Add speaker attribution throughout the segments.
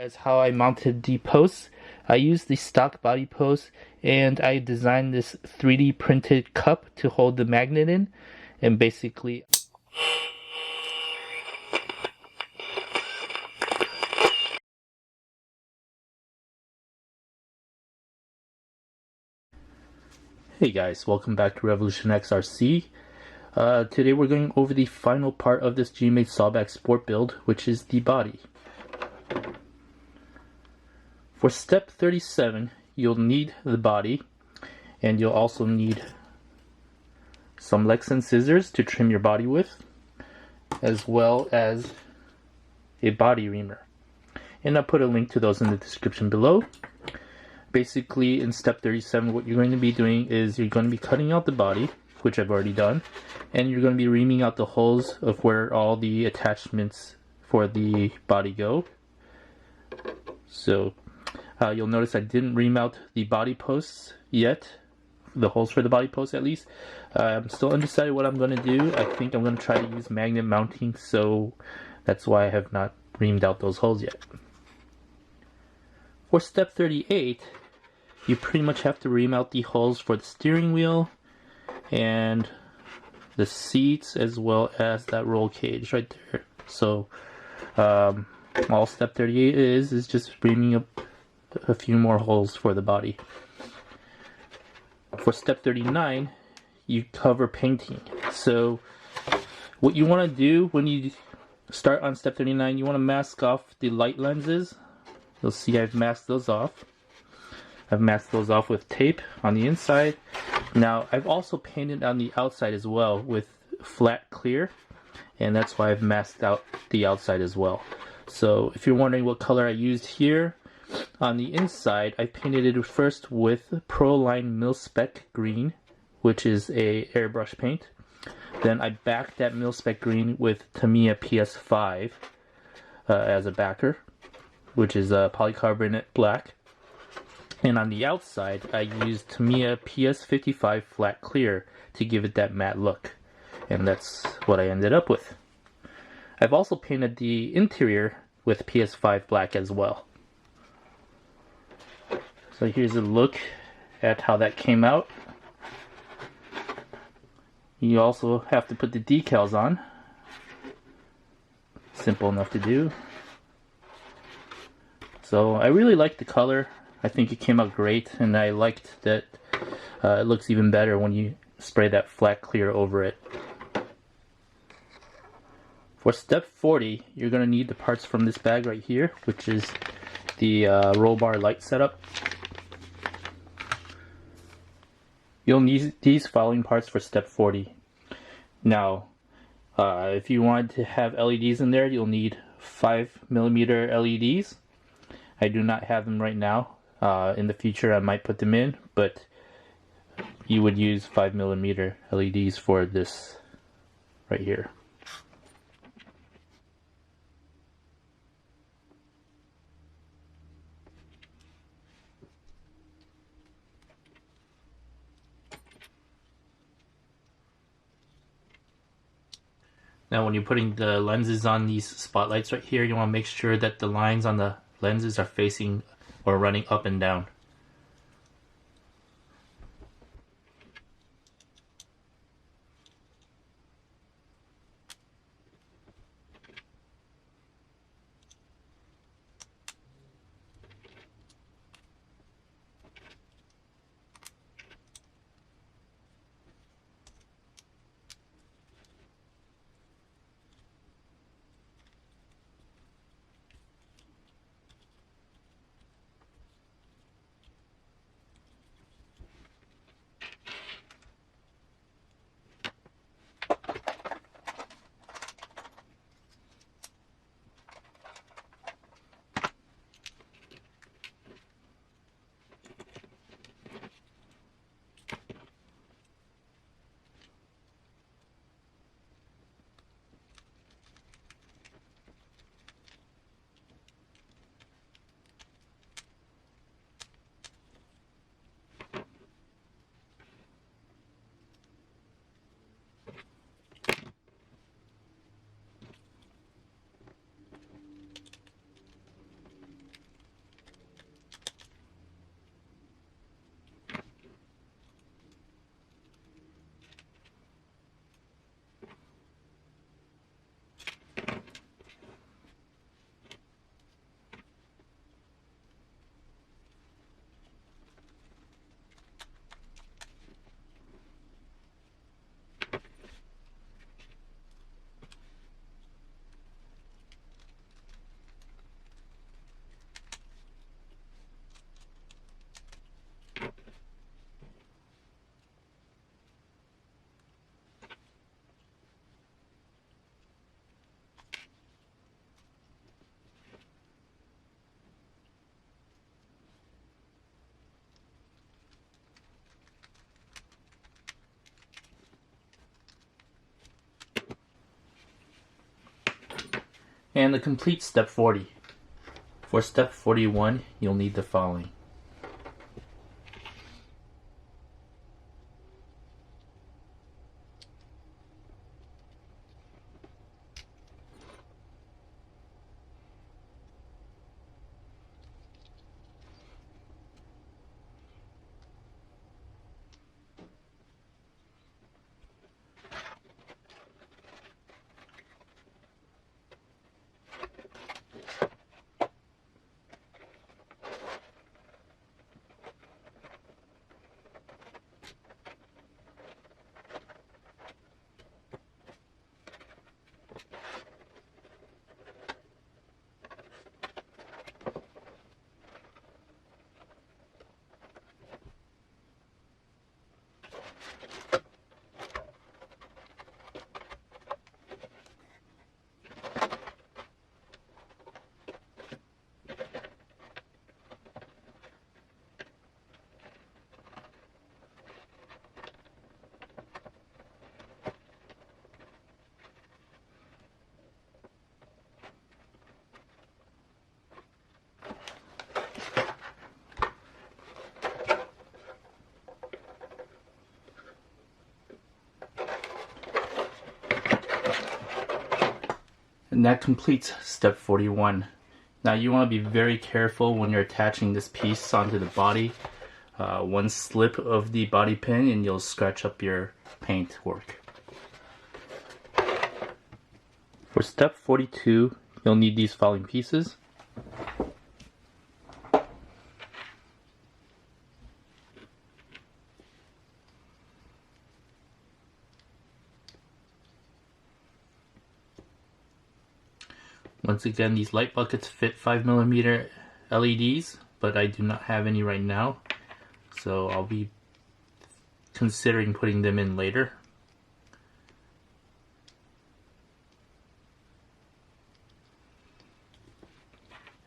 Speaker 1: as how I mounted the posts. I used the stock body post and I designed this 3D printed cup to hold the magnet in, and basically Hey guys, welcome back to Revolution XRC. Today we're going over the final part of this GMADE Sawback Sport build, which is the body. For step 37, you'll need the body, and you'll also need some Lexan scissors to trim your body with, as well as a body reamer. And I'll put a link to those in the description below. Basically, in step 37, what you're going to be doing is you're going to be cutting out the body, which I've already done, and you're going to be reaming out the holes of where all the attachments for the body go. So you'll notice I didn't ream out the body posts yet, the holes for the body posts at least. I'm still undecided what I'm going to do. I think I'm going to try to use magnet mounting, so that's why I have not reamed out those holes yet. For step 38, you pretty much have to ream out the holes for the steering wheel and the seats, as well as that roll cage right there. So all step 38 is just reaming up a few more holes for the body. For step 39, you cover painting. So what you want to do when you start on step 39, you want to mask off the light lenses. You'll see I've masked those off. I've masked those off with tape on the inside. Now I've also painted on the outside as well with flat clear, and that's why I've masked out the outside as well. So if you're wondering what color I used here, on the inside I painted it first with Proline Mil Spec Green, which is a airbrush paint. Then I backed that Mil Spec Green with Tamiya PS5 as a backer, which is polycarbonate black. And on the outside, I used Tamiya PS55 flat clear to give it that matte look. And that's what I ended up with. I've also painted the interior with PS5 black as well. So here's a look at how that came out. You also have to put the decals on. Simple enough to do. So I really like the color. I think it came out great, and I liked that it looks even better when you spray that flat clear over it. For step 40, you're going to need the parts from this bag right here, which is the roll bar light setup. You'll need these following parts for step 40. Now, if you wanted to have LEDs in there, you'll need 5mm LEDs. I do not have them right now. In the future I might put them in, but you would use 5mm LEDs for this right here. Now when you're putting the lenses on these spotlights right here, you want to make sure that the lines on the lenses are facing or running up and down. And to complete step 40. For step 41, you'll need the following. And that completes step 41. Now you want to be very careful when you're attaching this piece onto the body. One slip of the body pin and you'll scratch up your paint work. For step 42, you'll need these following pieces. Once again, these light buckets fit 5mm LEDs, but I do not have any right now, so I'll be considering putting them in later.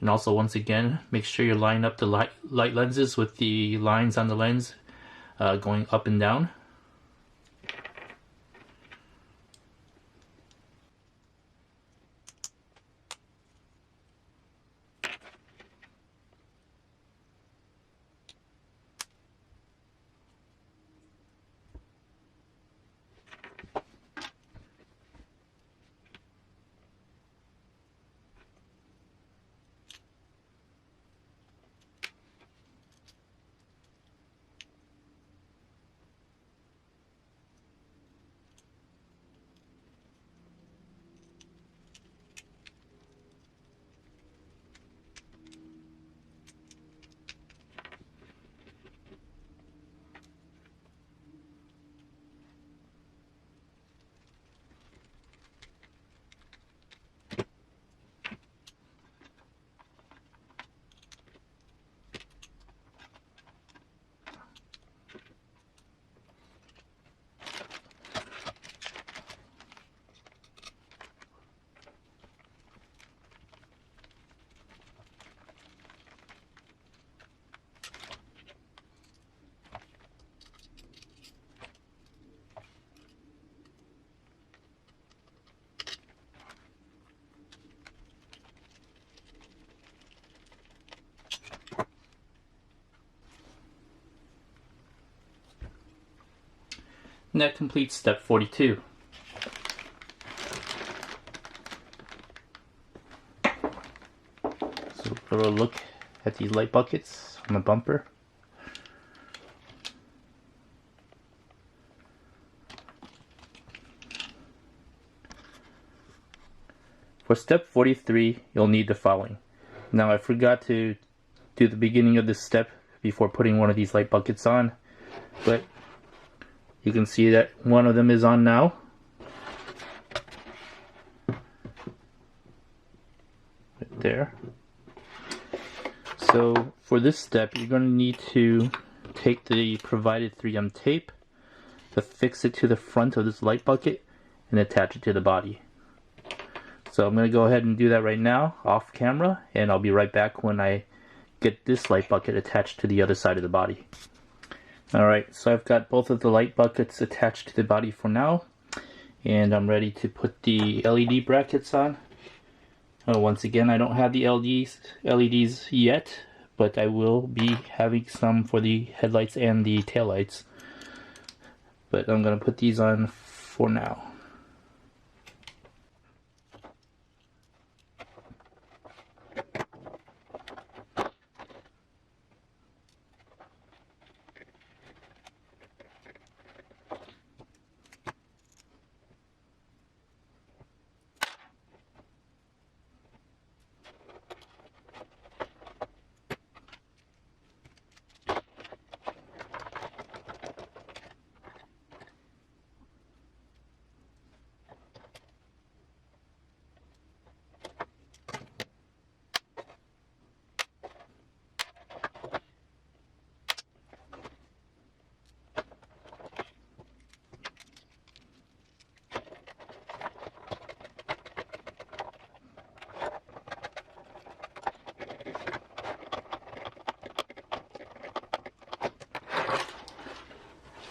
Speaker 1: And also, once again, make sure you line up the light lenses with the lines on the lens going up and down. And that completes step 42. So we'll look at these light buckets on the bumper. For step 43, you'll need the following. Now I forgot to do the beginning of this step before putting one of these light buckets on, but you can see that one of them is on now. Right there. So for this step, you're going to need to take the provided 3M tape, affix it to the front of this light bucket, and attach it to the body. So I'm going to go ahead and do that right now, off camera, and I'll be right back when I get this light bucket attached to the other side of the body. Alright, so I've got both of the light buckets attached to the body for now, and I'm ready to put the LED brackets on. Once again, I don't have the LEDs yet, but I will be having some for the headlights and the taillights. But I'm going to put these on for now.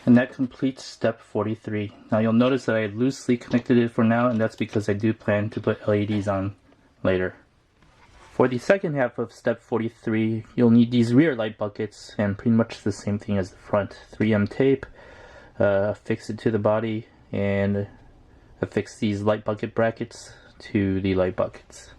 Speaker 1: And that completes step 43. Now you'll notice that I loosely connected it for now, and that's because I do plan to put LEDs on later. For the second half of step 43, you'll need these rear light buckets, and pretty much the same thing as the front. 3M tape, affix it to the body, and affix these light bucket brackets to the light buckets.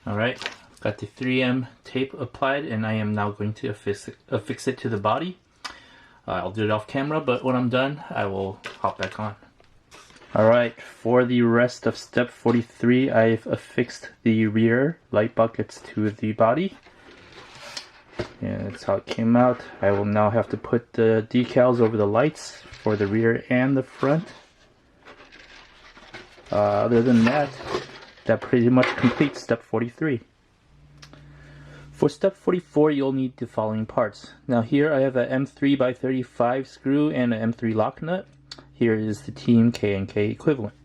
Speaker 1: Alright, got the 3M tape applied, and I am now going to affix it to the body. I'll do it off camera, but when I'm done, I will hop back on. Alright, for the rest of step 43, I've affixed the rear light buckets to the body. And that's how it came out. I will now have to put the decals over the lights for the rear and the front. Other than that, that pretty much completes step 43. For step 44, you'll need the following parts. Now here I have a M3x35 screw and an M3 lock nut. Here is the Team K&K equivalent.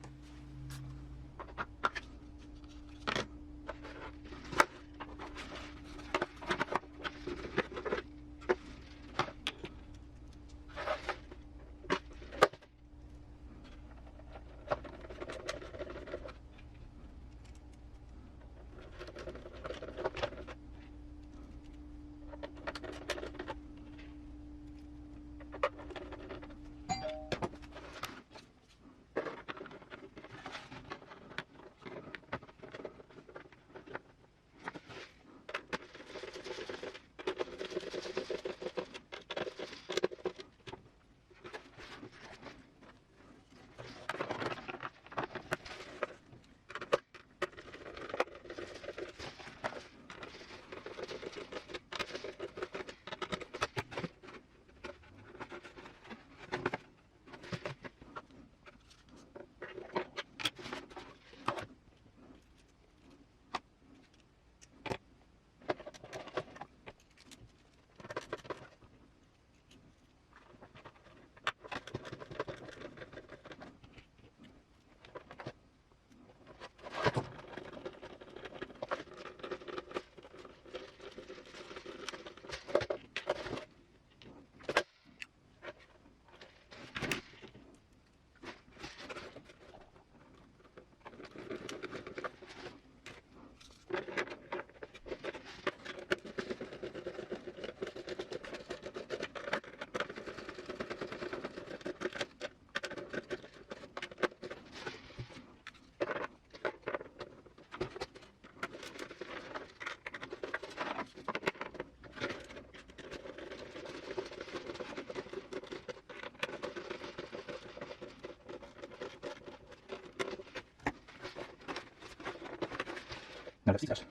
Speaker 1: Now let's detach.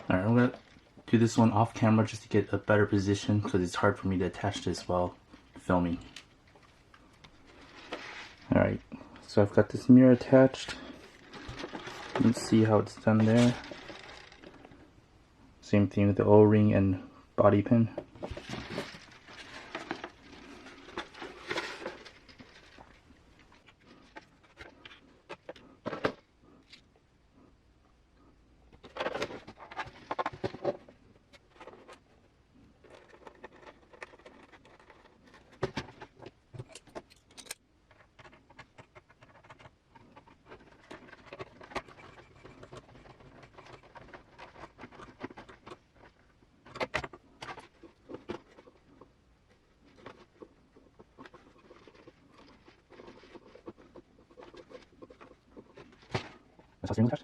Speaker 1: Alright, I'm going to do this one off camera just to get a better position because it's hard for me to attach this while filming. Alright, so I've got this mirror attached. Let's see how it's done there. Same thing with the O-ring and body pin. That's how steering wheel attached.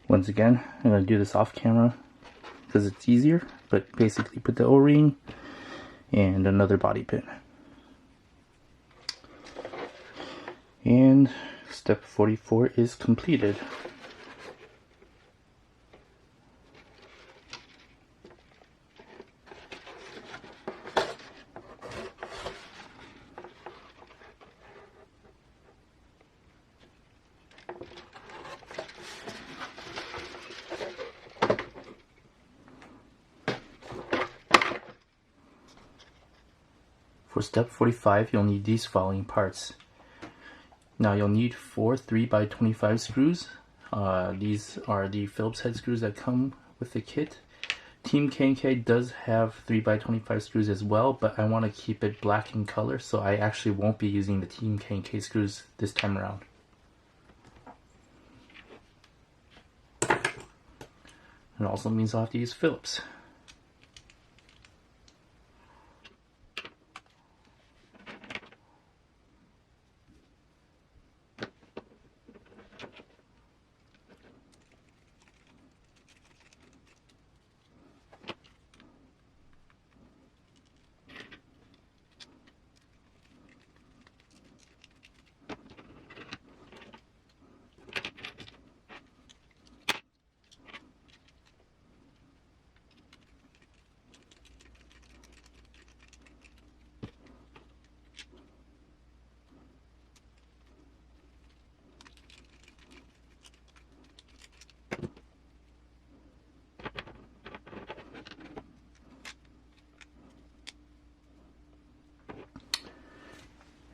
Speaker 1: Once again, I'm going to do this off camera because it's easier, but basically put the O-ring and another body pin. And step 44 is completed. For step 45, you'll need these following parts. Now you'll need 4 3x25 screws. These are the Phillips head screws that come with the kit. Team K&K does have 3x25 screws as well, but I want to keep it black in color, so I actually won't be using the Team K&K screws this time around. It also means I'll have to use Phillips.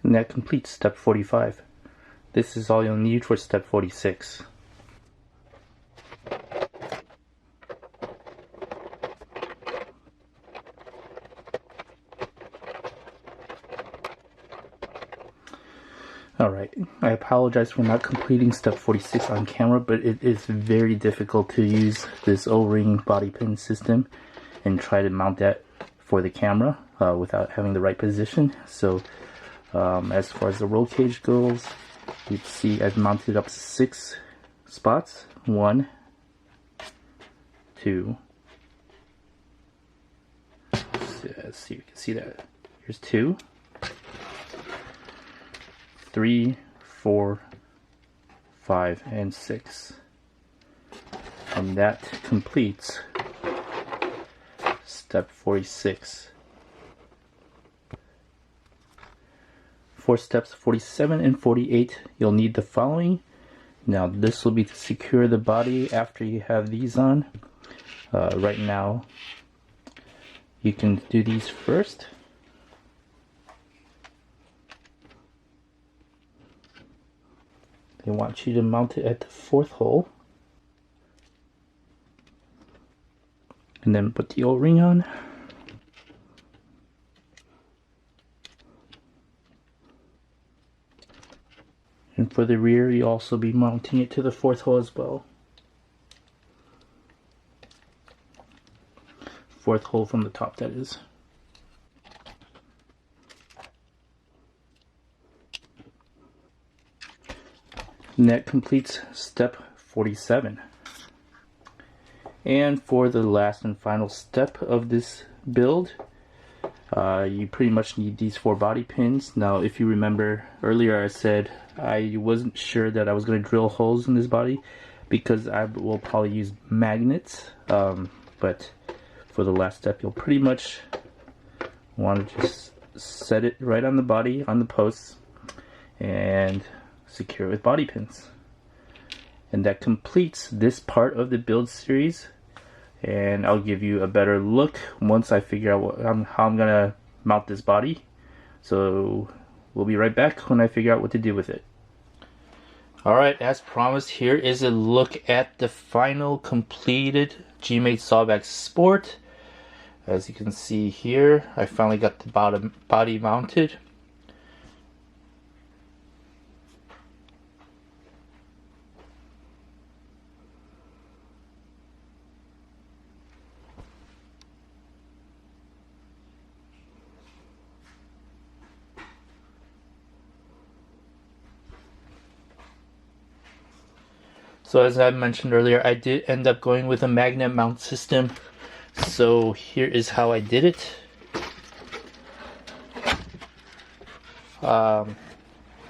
Speaker 1: And that completes step 45. This is all you'll need for step 46. Alright, I apologize for not completing step 46 on camera, but it is very difficult to use this O-ring body pin system and try to mount that for the camera without having the right position. So as far as the roll cage goes, you can see I've mounted up 6 spots. 1, 2, let's see if you can see that. Here's 2, 3, 4, 5, and 6. And that completes step 46. For steps 47 and 48, you'll need the following. Now this will be to secure the body after you have these on. Right now, you can do these first. They want you to mount it at the 4th hole. And then put the O-ring on. And for the rear, you'll also be mounting it to the 4th hole as well. 4th hole from the top, that is. And that completes step 47. And for the last and final step of this build, you pretty much need these 4 body pins. Now, if you remember earlier, I said I wasn't sure that I was going to drill holes in this body because I will probably use magnets. But for the last step, you'll pretty much want to just set it right on the body, on the posts, and secure it with body pins. And that completes this part of the build series, and I'll give you a better look once I figure out how I'm gonna mount this body. So we'll be right back when I figure out what to do with it. Alright, as promised, here is a look at the final completed GMADE Sawback Sport. As you can see here, I finally got the body mounted. So as I mentioned earlier, I did end up going with a magnet mount system. So here is how I did it.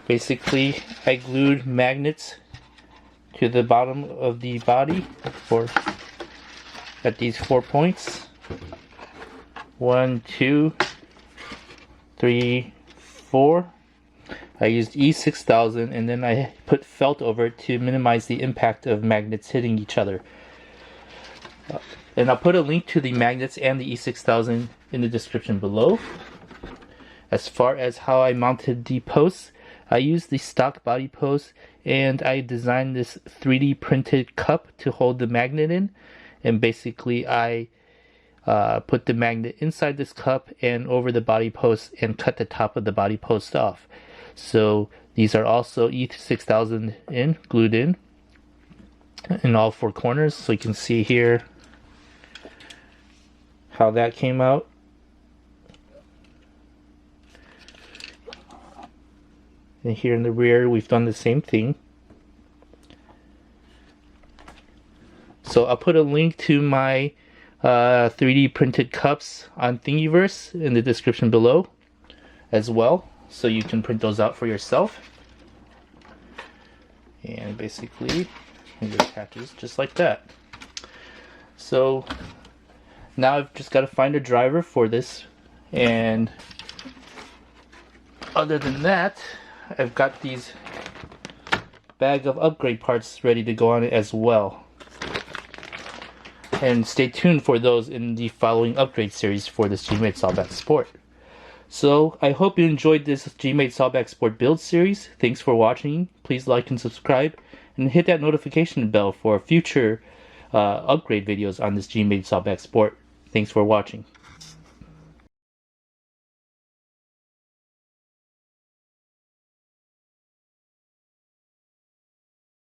Speaker 1: Basically, I glued magnets to the bottom of the body at these 4 points. 1, 2, 3, 4. I used E6000 and then I put felt over it to minimize the impact of magnets hitting each other. And I'll put a link to the magnets and the E6000 in the description below. As far as how I mounted the posts, I used the stock body post and I designed this 3D printed cup to hold the magnet in. And basically I put the magnet inside this cup and over the body post and cut the top of the body post off. So these are also E6000 glued in all 4 corners. So you can see here how that came out. And here in the rear, we've done the same thing. So I'll put a link to my 3D printed cups on Thingiverse in the description below as well, so you can print those out for yourself. And basically it attaches just like that. So now I've just got to find a driver for this, and other than that, I've got these bag of upgrade parts ready to go on it as well. And stay tuned for those in the following upgrade series for this GMADE Sawback Sport. So I hope you enjoyed this GMADE Sawback Sport build series. Thanks for watching. Please like and subscribe and hit that notification bell for future upgrade videos on this GMADE Sawback Sport. Thanks for watching.